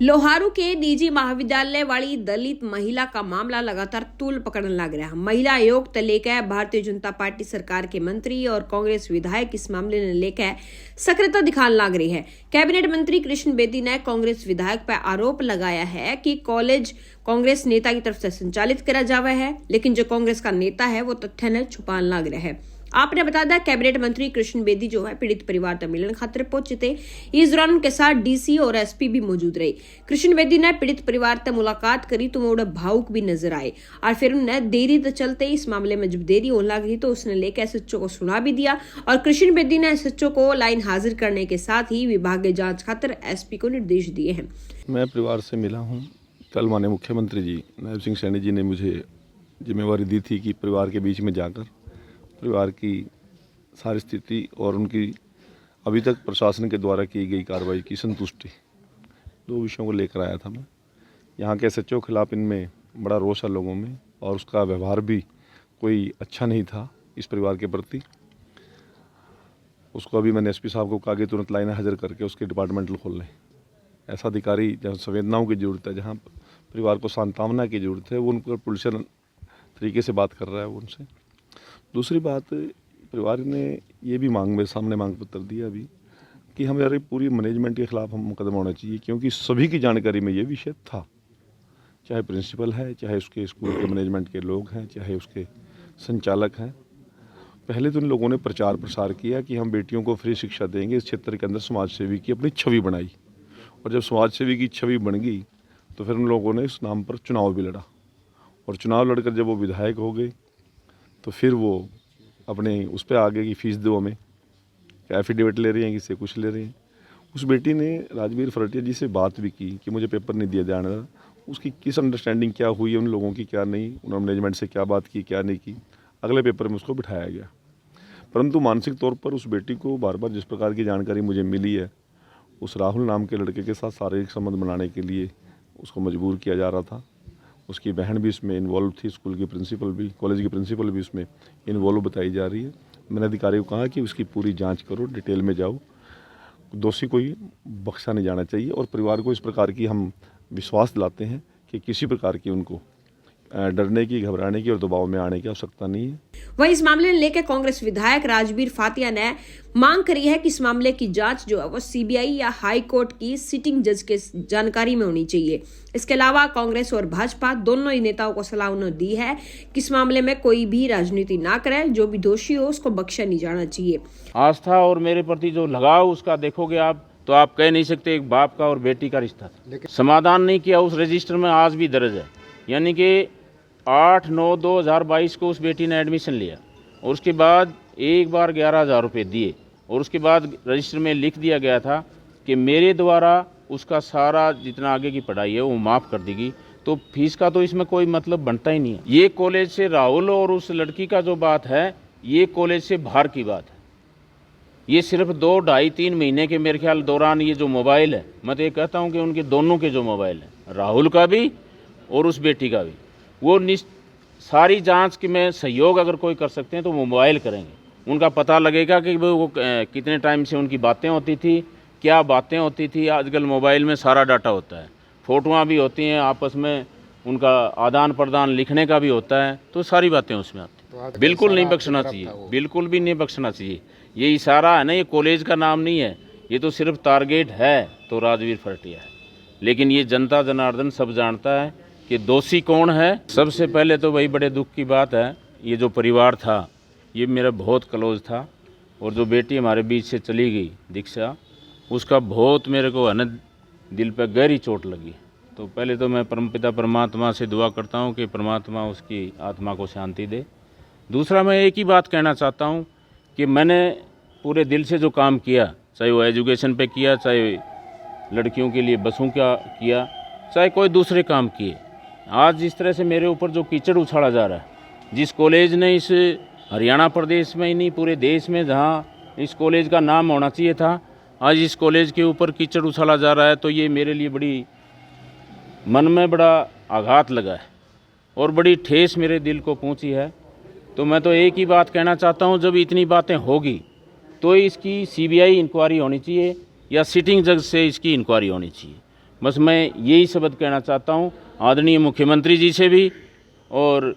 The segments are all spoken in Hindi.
लोहारू के निजी महाविद्यालय वाली दलित महिला का मामला लगातार तूल पकड़ने लग रहा है। महिला आयोग को लेकर भारतीय जनता पार्टी सरकार के मंत्री और कांग्रेस विधायक इस मामले ने लेकर सक्रियता दिखाने लग रही है। कैबिनेट मंत्री कृष्ण बेदी ने कांग्रेस विधायक पर आरोप लगाया है कि कॉलेज कांग्रेस नेता की तरफ से संचालित करा जावा है, लेकिन जो कांग्रेस का नेता है वो तथ्य ने छुपाने लग रहा है। आपने बता दिया कैबिनेट मंत्री कृष्ण बेदी जो है पीड़ित परिवार तक मिलने खातिर पहुंचे थे। इस दौरान उनके साथ डीसी और एसपी भी मौजूद रहे। कृष्ण बेदी ने पीड़ित परिवार तक मुलाकात करी तो वो भावुक भी नजर आए और फिर उन्हें देरी तो चलते इस मामले में जब देरी होने लगी तो उसने लेकर एसएचओ को सुना भी दिया और कृष्ण बेदी ने एसएचओ को लाइन हाजिर करने के साथ ही विभागीय जांच खातिर एसपी को निर्देश दिए हैं। मैं परिवार से मिला हूँ। कल माननीय मुख्यमंत्री जी नायब सिंह सैनी जी ने मुझे जिम्मेवारी दी थी कि परिवार के बीच में जाकर परिवार की सारी स्थिति और उनकी अभी तक प्रशासन के द्वारा की गई कार्रवाई की संतुष्टि, दो विषयों को लेकर आया था मैं। यहाँ के एसएचओ के खिलाफ इनमें बड़ा रोष है लोगों में और उसका व्यवहार भी कोई अच्छा नहीं था इस परिवार के प्रति। उसको अभी मैंने एसपी साहब को कहा कि तुरंत लाइन हाजिर करके उसके डिपार्टमेंटल खोल लें। ऐसा अधिकारी जहाँ संवेदनाओं की ज़रूरत है, जहाँ परिवार को सांत्वना की ज़रूरत है, वो उन पर पुलिसियल तरीके से बात कर रहा है वो उनसे। दूसरी बात, परिवार ने ये भी मेरे सामने मांग पत्र दिया अभी कि हमारे पूरी मैनेजमेंट के खिलाफ हम मुकदमा होना चाहिए, क्योंकि सभी की जानकारी में ये विषय था, चाहे प्रिंसिपल है, चाहे उसके स्कूल के मैनेजमेंट के लोग हैं, चाहे उसके संचालक हैं। पहले तो इन लोगों ने प्रचार प्रसार किया कि हम बेटियों को फ्री शिक्षा देंगे, इस क्षेत्र के अंदर समाज सेवी की अपनी छवि बनाई और जब समाज सेवी की छवि बन गई तो फिर उन लोगों ने इस नाम पर चुनाव भी लड़ा और चुनाव लड़कर जब वो विधायक हो गए तो फिर वो अपने उस पर आगे की फ़ीस दो हमें, एफिडेविट ले रही हैं, किसी कुछ ले रही हैं। उस बेटी ने राजवीर फरटिया जी से बात भी की कि मुझे पेपर नहीं दिया जाने रहा। उसकी किस अंडरस्टैंडिंग क्या हुई है उन लोगों की, क्या नहीं, उन्होंने मैनेजमेंट से क्या बात की, क्या नहीं की, अगले पेपर में उसको बिठाया गया। परंतु मानसिक तौर पर उस बेटी को बार बार जिस प्रकार की जानकारी मुझे मिली है, उस राहुल नाम के लड़के के साथ शारीरिक संबंध बनाने के लिए उसको मजबूर किया जा रहा था। उसकी बहन भी इसमें इन्वॉल्व थी, स्कूल की प्रिंसिपल भी, कॉलेज की प्रिंसिपल भी इसमें इन्वॉल्व बताई जा रही है। मैंने अधिकारी को कहा कि उसकी पूरी जांच करो, डिटेल में जाओ, दोषी कोई बख्शा नहीं जाना चाहिए और परिवार को इस प्रकार की हम विश्वास दिलाते हैं कि किसी प्रकार की उनको डरने की, घबराने की और दबाव में आने की आवश्यकता नहीं है। वहीं इस मामले को लेकर कांग्रेस विधायक राजवीर फातिया ने मांग करी है कि इस मामले की जांच जो है वो सीबीआई या हाई कोर्ट की सिटिंग जज के जानकारी में होनी चाहिए। इसके अलावा कांग्रेस और भाजपा दोनों ही नेताओं को सलाह उन्होंने दी है कि इस मामले में कोई भी राजनीति ना करे, जो भी दोषी हो उसको बख्शा नहीं जाना चाहिए। आस्था और मेरे प्रति जो लगाव उसका देखोगे आप तो आप कह नहीं सकते एक बाप का और बेटी का रिश्ता था। समाधान नहीं किया, उस रजिस्टर में आज भी दर्ज है। यानी कि 8/9/2022 को उस बेटी ने एडमिशन लिया और उसके बाद एक बार 11,000 रुपये दिए और उसके बाद रजिस्टर में लिख दिया गया था कि मेरे द्वारा उसका सारा जितना आगे की पढ़ाई है वो माफ़ कर देगी। तो फीस का तो इसमें कोई मतलब बनता ही नहीं है। ये कॉलेज से राहुल और उस लड़की का जो बात है, ये कॉलेज से बाहर की बात है। ये सिर्फ 2, 2.5, 3 महीने के मेरे ख्याल दौरान ये जो मोबाइल है, मैं तो ये कहता हूँ कि उनके दोनों के जो मोबाइल हैं, राहुल का भी और उस बेटी का भी, वो सारी जांच की में सहयोग अगर कोई कर सकते हैं तो वो मोबाइल करेंगे। उनका पता लगेगा कि वो कितने टाइम से उनकी बातें होती थी, क्या बातें होती थी। आजकल मोबाइल में सारा डाटा होता है, फ़ोटोआँ भी होती हैं, आपस में उनका आदान प्रदान लिखने का भी होता है, तो सारी बातें उसमें आती हैं। बिल्कुल नहीं बख्शना चाहिए, बिल्कुल भी नहीं बख्शना चाहिए। ये इशारा है ना, ये कॉलेज का नाम नहीं है, ये तो सिर्फ टारगेट है तो राजवीर फरटिया है। लेकिन ये जनता जनार्दन सब जानता है कि दोषी कौन है। सबसे पहले तो वही बड़े दुख की बात है, ये जो परिवार था ये मेरा बहुत क्लोज था और जो बेटी हमारे बीच से चली गई दीक्षा, उसका बहुत मेरे को है ना दिल पर गहरी चोट लगी। तो पहले तो मैं परमपिता परमात्मा से दुआ करता हूँ कि परमात्मा उसकी आत्मा को शांति दे। दूसरा, मैं एक ही बात कहना चाहता हूँ कि मैंने पूरे दिल से जो काम किया, चाहे वो एजुकेशन पे किया, चाहे लड़कियों के लिए बसों का किया, चाहे कोई दूसरे काम किए, आज जिस तरह से मेरे ऊपर जो कीचड़ उछाला जा रहा है, जिस कॉलेज ने इस हरियाणा प्रदेश में ही नहीं पूरे देश में जहाँ इस कॉलेज का नाम होना चाहिए था, आज इस कॉलेज के ऊपर कीचड़ उछाला जा रहा है, तो ये मेरे लिए बड़ी मन में बड़ा आघात लगा है और बड़ी ठेस मेरे दिल को पहुँची है। तो मैं तो एक ही बात कहना चाहता हूँ, जब इतनी बातें होगी तो इसकी सीबीआई इंक्वायरी होनी चाहिए या सिटिंग जज से इसकी इंक्वायरी होनी चाहिए। बस मैं यही शब्द कहना चाहता हूँ आदरणीय मुख्यमंत्री जी से भी, और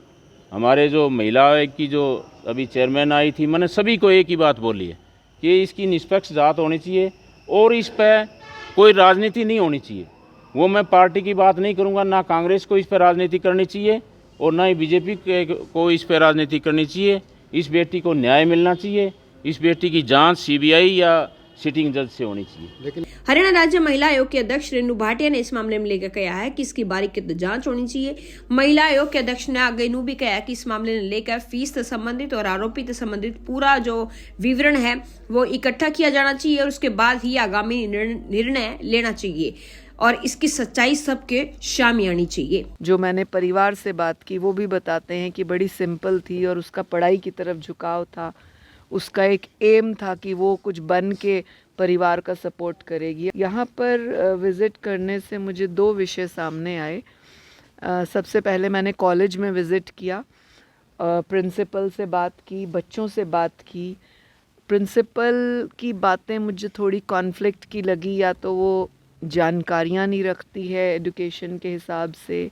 हमारे जो महिला आयोग की जो अभी चेयरमैन आई थी, मैंने सभी को एक ही बात बोली है कि इसकी निष्पक्ष जांच होनी चाहिए और इस पर कोई राजनीति नहीं होनी चाहिए। वो मैं पार्टी की बात नहीं करूँगा, ना कांग्रेस को इस पर राजनीति करनी चाहिए और ना ही बीजेपी को इस पर राजनीति करनी चाहिए। इस बेटी को न्याय मिलना चाहिए, इस बेटी की जांच सीबीआई या सिटिंग जज से होनी चाहिए। हरियाणा राज्य महिला आयोग के अध्यक्ष रेणु भाटिया ने इस मामले में लेकर कहा है कि इसकी बारीकी जांच होनी चाहिए। महिला आयोग के अध्यक्ष ने आगे यूं भी कहा कि इस मामले ने लेकर फीस से संबंधित और आरोपी से संबंधित पूरा जो विवरण है वो इकट्ठा किया जाना चाहिए और उसके बाद ही आगामी निर्णय लेना चाहिए और इसकी सच्चाई सबके सामने आनी चाहिए। जो मैंने परिवार से बात की वो भी बताते हैं कि बड़ी सिंपल थी और उसका पढ़ाई की तरफ झुकाव था। उसका एक एम था कि वो कुछ बन के परिवार का सपोर्ट करेगी। यहाँ पर विज़िट करने से मुझे 2 विषय सामने आए। सबसे पहले मैंने कॉलेज में विज़िट किया, प्रिंसिपल से बात की, बच्चों से बात की। प्रिंसिपल की बातें मुझे थोड़ी कॉन्फ्लिक्ट की लगी, या तो वो जानकारियाँ नहीं रखती है एजुकेशन के हिसाब से,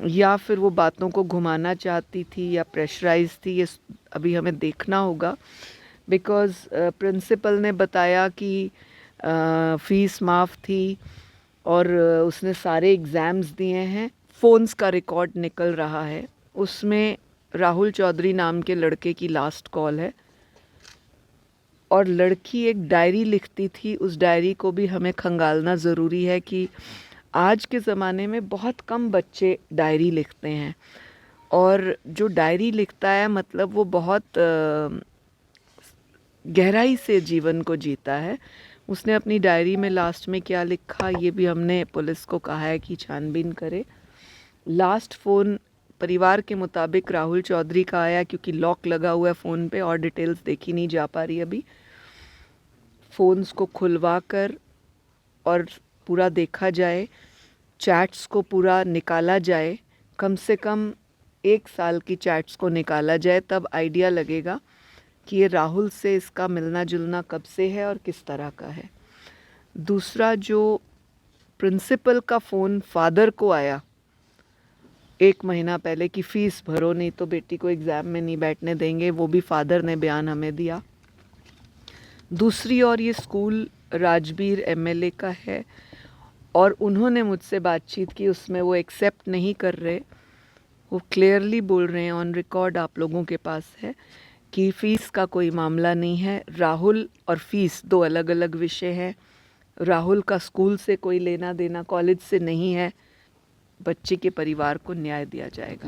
या फिर वो बातों को घुमाना चाहती थी या प्रेशराइज थी। ये अभी हमें देखना होगा। बिकॉज़ प्रिंसिपल ने बताया कि फ़ीस माफ़ थी और उसने सारे एग्ज़ाम्स दिए हैं। फ़ोन्स का रिकॉर्ड निकल रहा है, उसमें राहुल चौधरी नाम के लड़के की लास्ट कॉल है और लड़की एक डायरी लिखती थी। उस डायरी को भी हमें खंगालना ज़रूरी है कि आज के ज़माने में बहुत कम बच्चे डायरी लिखते हैं, और जो डायरी लिखता है मतलब वो बहुत गहराई से जीवन को जीता है। उसने अपनी डायरी में लास्ट में क्या लिखा ये भी हमने पुलिस को कहा है कि छानबीन करे। लास्ट फ़ोन परिवार के मुताबिक राहुल चौधरी का आया, क्योंकि लॉक लगा हुआ है फ़ोन पे और डिटेल्स देखी नहीं जा पा रही अभी। फ़ोन्स को खुलवा कर और पूरा देखा जाए, चैट्स को पूरा निकाला जाए, कम से कम 1 साल की चैट्स को निकाला जाए, तब आइडिया लगेगा कि ये राहुल से इसका मिलना जुलना कब से है और किस तरह का है। दूसरा, जो प्रिंसिपल का फ़ोन फादर को आया 1 महीना पहले कि फ़ीस भरो नहीं तो बेटी को एग्ज़ाम में नहीं बैठने देंगे, वो भी फादर ने बयान हमें दिया। दूसरी ओर ये स्कूल राजबीर एमएलए का है और उन्होंने मुझसे बातचीत की, उसमें वो एक्सेप्ट नहीं कर रहे। वो क्लियरली बोल रहे हैं, ऑन रिकॉर्ड आप लोगों के पास है, कि फ़ीस का कोई मामला नहीं है। राहुल और फ़ीस 2 अलग अलग विषय हैं। राहुल का स्कूल से कोई लेना देना, कॉलेज से नहीं है। बच्चे के परिवार को न्याय दिया जाएगा।